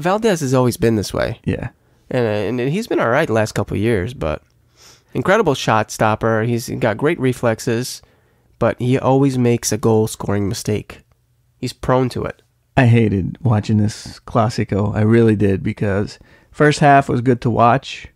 Valdes has always been this way. Yeah. And he's been all right the last couple of years, but incredible shot stopper. He's got great reflexes, but he always makes a goal-scoring mistake. He's prone to it. I hated watching this Classico. I really did, because first half was good to watch.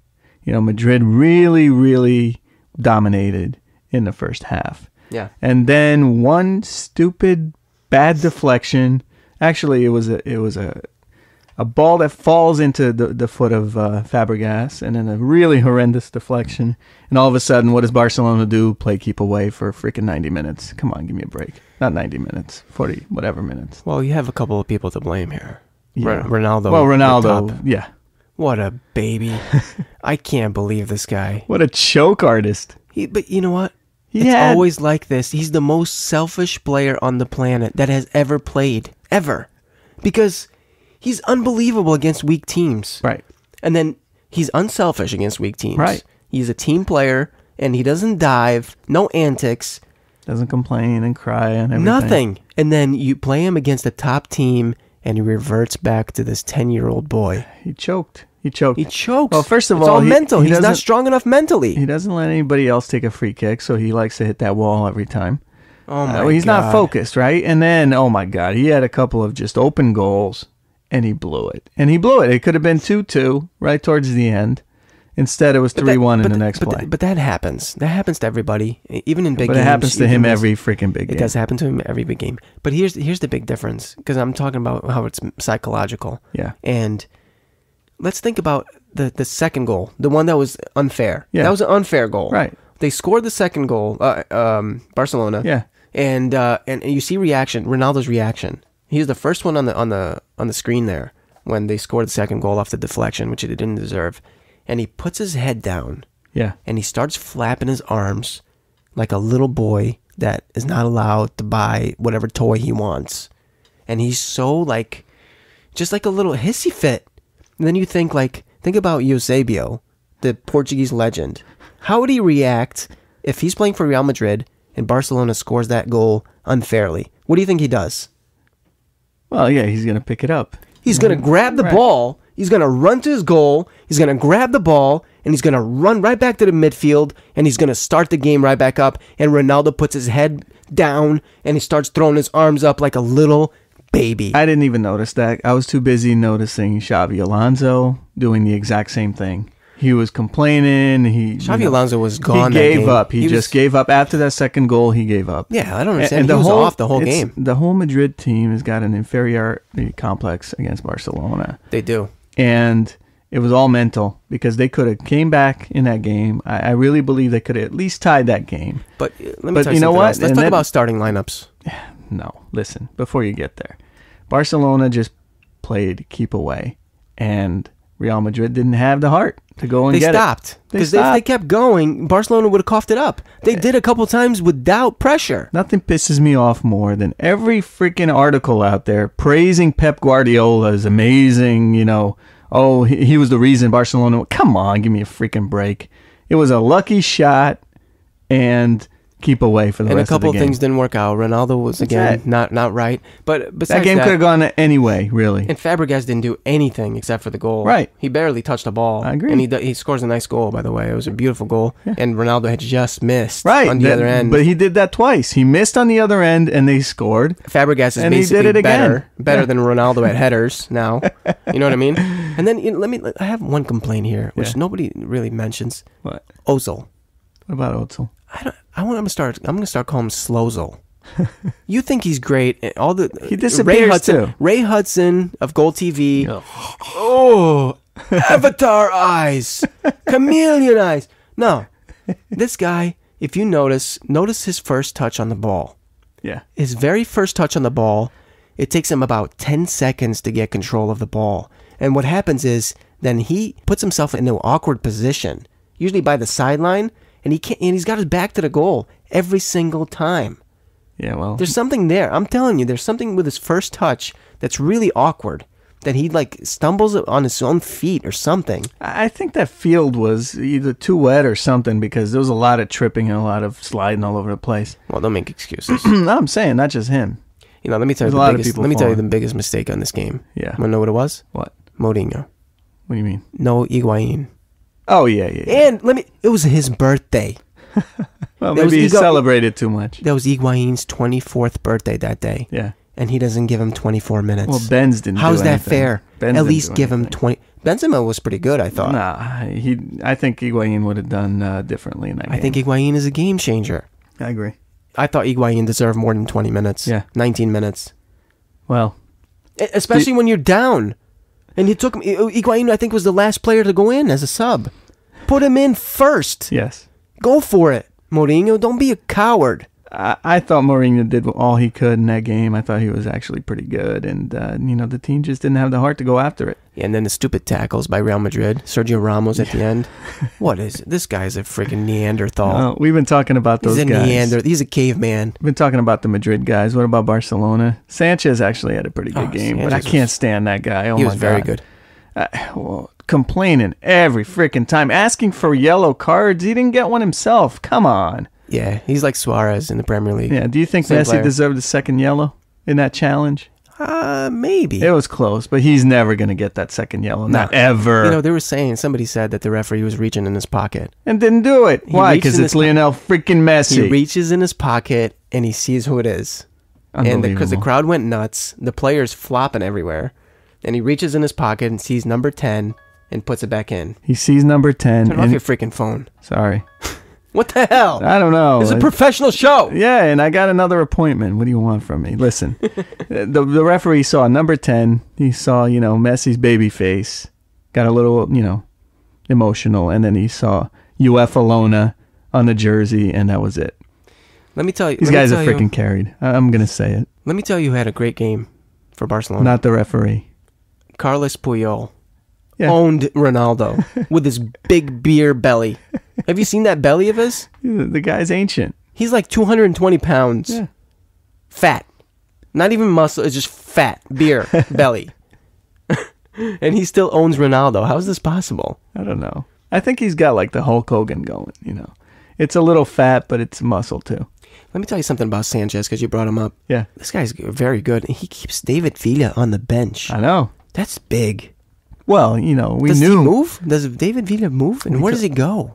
You know, Madrid really, really dominated in the first half. Yeah. And then one stupid bad deflection. Actually, it was a ball that falls into the foot of Fabregas, and then a really horrendous deflection. And all of a sudden, what does Barcelona do? Play keep away for freaking 90 minutes. Come on, give me a break. Not 90 minutes, 40, whatever minutes. Well, you have a couple of people to blame here. Yeah. Ronaldo. Well, Ronaldo, yeah. What a baby. I can't believe this guy. What a choke artist. But you know what? It's always like this. He's the most selfish player on the planet that has ever played. Ever. Because he's unbelievable against weak teams. Right. And then he's unselfish against weak teams. Right. He's a team player, and he doesn't dive. No antics. Doesn't complain and cry and everything. Nothing. And then you play him against a top team, and he reverts back to this 10-year-old boy. He choked. He chokes. Well, first of it's all, all mental. He's not strong enough mentally. He doesn't let anybody else take a free kick, so he likes to hit that wall every time. Oh, my God. He's not focused, right? And then, oh, my God, he had a couple of just open goals, and he blew it. It could have been 2-2 right towards the end. Instead, it was 3-1 in the next play. But that happens. That happens to everybody, even in big games. But it happens to him every freaking big game. It does happen to him every big game. But here's the big difference, because I'm talking about how it's psychological. Yeah. And let's think about the second goal, the one that was unfair. Yeah. That was an unfair goal. Right. They scored the second goal, Barcelona. Yeah. And you see Ronaldo's reaction. He was the first one on the screen there when they scored the second goal off the deflection, which he didn't deserve. And he puts his head down. Yeah. And he starts flapping his arms like a little boy that is not allowed to buy whatever toy he wants. And he's so just like a little hissy fit. And then you think about Eusebio, the Portuguese legend. How would he react if he's playing for Real Madrid and Barcelona scores that goal unfairly? What do you think he does? Well, yeah, he's going to pick it up. He's going to grab the ball. He's going to run to his goal. He's going to grab the ball, and he's going to run right back to the midfield, and he's going to start the game right back up. And Ronaldo puts his head down, and he starts throwing his arms up like a little baby. I didn't even notice that. I was too busy noticing Xavi Alonso doing the exact same thing. He was complaining. Xavi Alonso was gone. He gave up. He just gave up. After that second goal, he gave up. Yeah, I don't understand. And he was off the whole game. The whole Madrid team has got an inferiority complex against Barcelona. They do. And it was all mental, because they could have came back in that game. I really believe they could have at least tied that game. But let me tell you something else. Let's talk about starting lineups. No, listen, before you get there. Barcelona just played keep away, and Real Madrid didn't have the heart to go and get it. They stopped. Because if they kept going, Barcelona would have coughed it up. They did a couple times without pressure. Nothing pisses me off more than every freaking article out there praising Pep Guardiola as amazing, oh, he was the reason Barcelona... Come on, give me a freaking break. It was a lucky shot, and keep away for the rest of the game. And a couple of things didn't work out. Ronaldo was, again, not right. But besides that game could have gone anyway, really. And Fabregas didn't do anything except for the goal. Right. He barely touched the ball. I agree. And he scores a nice goal, by the way. It was a beautiful goal. Yeah. And Ronaldo had just missed on the other end. But he did that twice. He missed on the other end, and they scored. Fabregas is basically better than Ronaldo at headers now. You know what I mean? And then I have one complaint here, which nobody really mentions. What? Ozil. What about Ozil? I'm gonna start calling him Slowzel. You think he's great? He disappears too. Ray Hudson of Goal TV. Oh, Avatar eyes, chameleon eyes. No, this guy. If you notice his first touch on the ball. Yeah. His very first touch on the ball. It takes him about 10 seconds to get control of the ball, and what happens is then he puts himself in an awkward position, usually by the sideline. And he's got his back to the goal every single time. Yeah, well, there's something there. I'm telling you, there's something with his first touch that's really awkward. That he stumbles on his own feet or something. I think that field was either too wet or something, because there was a lot of tripping and a lot of sliding all over the place. Well, don't make excuses. No, I'm saying not just him. Let me tell you the biggest mistake on this game. Yeah. Want to know what it was? What? Mourinho. What do you mean? No Higuain. Oh, yeah. And it was his birthday. Well, maybe he celebrated too much. That was Higuain's 24th birthday that day. Yeah. And he doesn't give him 24 minutes. Well, Benz didn't How's do that anything. fair? Benz At didn't least do give him anything. 20. Benzema was pretty good, I thought. Nah, I think Higuain would have done differently in that game. I think Higuain is a game changer. I agree. I thought Higuain deserved more than 20 minutes. Yeah. 19 minutes. Well. Especially when you're down. And he took him. Higuain, I think, was the last player to go in as a sub. Put him in first. Yes. Go for it, Mourinho. Don't be a coward. I thought Mourinho did all he could in that game. I thought he was actually pretty good. And, the team just didn't have the heart to go after it. Yeah, and then the stupid tackles by Real Madrid. Sergio Ramos at the end. What is it? This guy's a freaking Neanderthal. We've been talking about those guys. He's a caveman. We've been talking about the Madrid guys. What about Barcelona? Sanchez actually had a pretty good game, but I can't stand that guy. Oh, my God. He was very good. Complaining every freaking time. Asking for yellow cards. He didn't get one himself. Come on. Yeah, he's like Suarez in the Premier League. Yeah, do you think Messi deserved the second yellow in that challenge? Maybe. It was close, but he's never going to get that second yellow. Not ever. They were saying, somebody said that the referee was reaching in his pocket. And didn't do it. Why? Because it's Lionel freaking Messi. He reaches in his pocket and he sees who it is. And because the crowd went nuts, the players flopping everywhere. And he reaches in his pocket and sees number 10 and puts it back in. He sees number 10. Turn off your freaking phone. Sorry. What the hell? I don't know. It's a professional show. Yeah, and I got another appointment. What do you want from me? Listen, the referee saw number 10. He saw, Messi's baby face. Got a little, emotional. And then he saw UEFA Lona on the jersey, and that was it. Let me tell you. These guys are freaking carried. I'm going to say it. Let me tell you who had a great game for Barcelona. Not the referee. Carlos Puyol. Yeah. Owned Ronaldo with his big beer belly. Have you seen that belly of his? The guy's ancient. He's like 220 pounds. Yeah. Fat. Not even muscle. It's just fat. Beer. Belly. And he still owns Ronaldo. How is this possible? I don't know. I think he's got like the Hulk Hogan going, It's a little fat, but it's muscle too. Let me tell you something about Sanchez because you brought him up. Yeah. This guy's very good. He keeps David Villa on the bench. I know. That's big. Well, we knew. Does he move? Does David Villa move? And where does he go?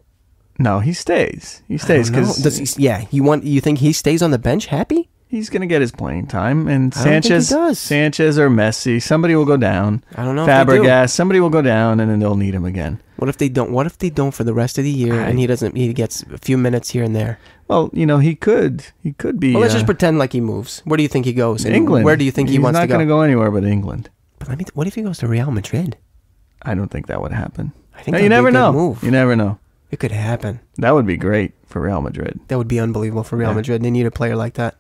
No, he stays. He stays because You think he stays on the bench happy? He's gonna get his playing time, and I don't think he does. Sanchez or Messi, somebody will go down. I don't know. Fabregas, somebody will go down, and then they'll need him again. What if they don't? What if they don't for the rest of the year, and he doesn't? He gets a few minutes here and there. Well, he could be. Well, let's just pretend like he moves. Where do you think he goes? England. Where do you think he wants to go? He's not going to go anywhere but England. But what if he goes to Real Madrid? I don't think that would happen. I think you never know. Move. You never know. It could happen. That would be great for Real Madrid. That would be unbelievable for Real Madrid. They need a player like that.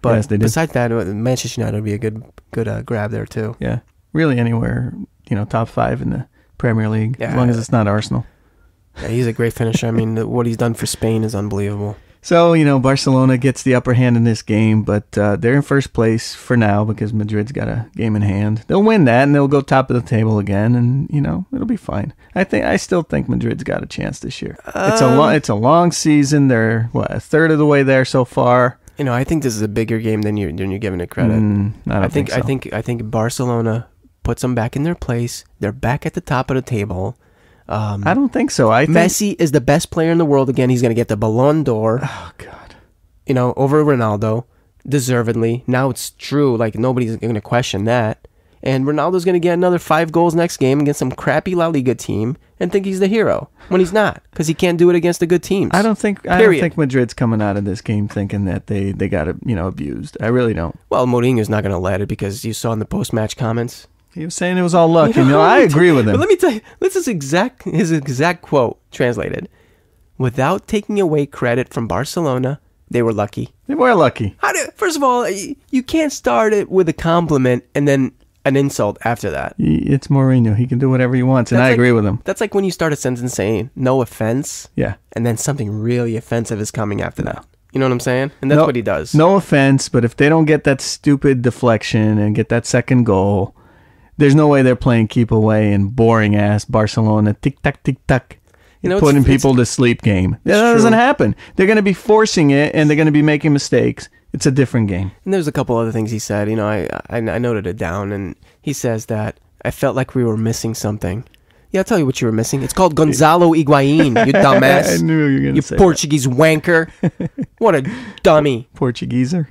But yes, they do. Besides that, Manchester United would be a good grab there too. Yeah, really anywhere, top 5 in the Premier League, as long as it's not Arsenal. Yeah, he's a great finisher. I mean, what he's done for Spain is unbelievable. So, Barcelona gets the upper hand in this game, but they're in first place for now because Madrid's got a game in hand. They'll win that, and they'll go top of the table again, and, it'll be fine. I still think Madrid's got a chance this year. It's a long season. They're, a third of the way there so far. I think this is a bigger game than you're giving it credit. I think so. I think Barcelona puts them back in their place. They're back at the top of the table. I don't think so. I think Messi is the best player in the world again. He's going to get the Ballon d'Or. Oh God! Over Ronaldo, deservedly. Now it's true. Like nobody's going to question that. And Ronaldo's going to get another 5 goals next game against some crappy La Liga team and think he's the hero when he's not because he can't do it against the good teams. I don't think Madrid's coming out of this game thinking that they got abused. I really don't. Well, Mourinho's not going to let it because you saw in the post-match comments. He was saying it was all luck. I agree with him. But let me tell you, this is his exact quote translated. Without taking away credit from Barcelona, they were lucky. They were lucky. First of all, you can't start it with a compliment and then an insult after that. It's Mourinho. He can do whatever he wants, and I agree with him. That's like when you start a sentence saying, no offense. Yeah. And then something really offensive is coming after that. You know what I'm saying? And that's what he does. No offense, but if they don't get that stupid deflection and get that second goal, there's no way they're playing keep away and boring ass Barcelona tick-tack, tick-tack. Putting people to sleep game. That doesn't happen. They're going to be forcing it, and they're going to be making mistakes. It's a different game. And there's a couple other things he said. I noted it down, and he says that I felt like we were missing something. Yeah, I'll tell you what you were missing. It's called Gonzalo Higuain, you dumbass. I knew you were going to say Portuguese wanker. What a dummy. Portugueser.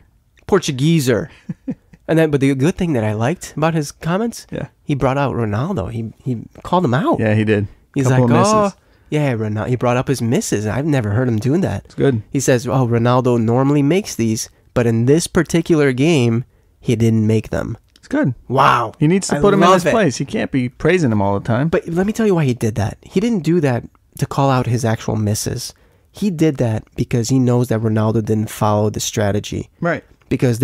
But the good thing that I liked about his comments, he brought out Ronaldo. He called him out. Yeah, he did. He's Couple like, of misses. yeah, Ronaldo. He brought up his misses. I've never heard him doing that. It's good. He says, oh, Ronaldo normally makes these, but in this particular game, he didn't make them. It's good. Wow. He needs to put him in his place. He can't be praising him all the time. But let me tell you why he did that. He didn't do that to call out his actual misses. He did that because he knows that Ronaldo didn't follow the strategy. Right. Because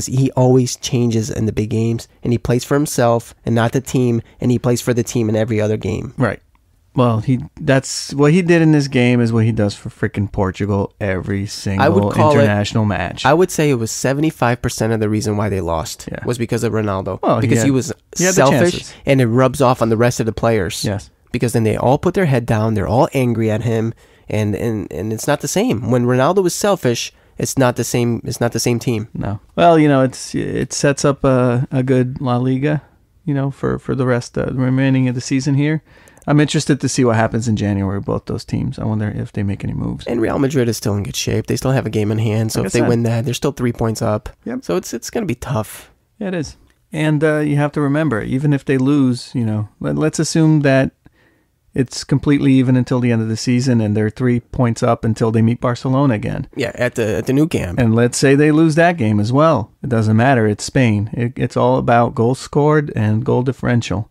he always changes in the big games, and he plays for himself and not the team, and he plays for the team in every other game. Right. Well, that's what he did in this game is what he does for freaking Portugal every single international match. I would say it was 75% of the reason why they lost was because of Ronaldo. Well, because he was selfish, and it rubs off on the rest of the players. Yes. Because then they all put their head down, they're all angry at him, and it's not the same. When Ronaldo was selfish, it's not the same. It's not the same team. No. Well, it sets up a good La Liga, for the rest the remaining of the season here. I'm interested to see what happens in January with both those teams. I wonder if they make any moves. And Real Madrid is still in good shape. They still have a game in hand, so if they win that, they're still 3 points up. Yep. So it's going to be tough. Yeah, it is. And you have to remember, even if they lose, let's assume that it's completely even until the end of the season, and they're 3 points up until they meet Barcelona again. Yeah, at the new camp. And let's say they lose that game as well. It doesn't matter. It's Spain. It's all about goals scored and goal differential.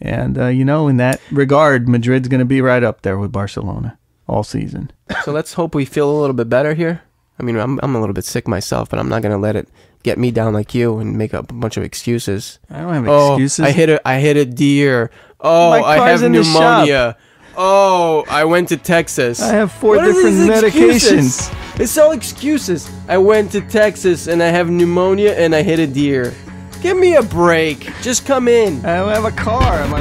And, in that regard, Madrid's going to be right up there with Barcelona all season. So let's hope we feel a little bit better here. I mean, I'm a little bit sick myself, but I'm not going to let it get me down like you and make up a bunch of excuses. I don't have excuses. I hit a deer. Oh, I have pneumonia. Oh, I went to Texas. I have 4 different medications. It's all excuses. I went to Texas and I have pneumonia and I hit a deer. Give me a break. Just come in. I don't have a car. Am I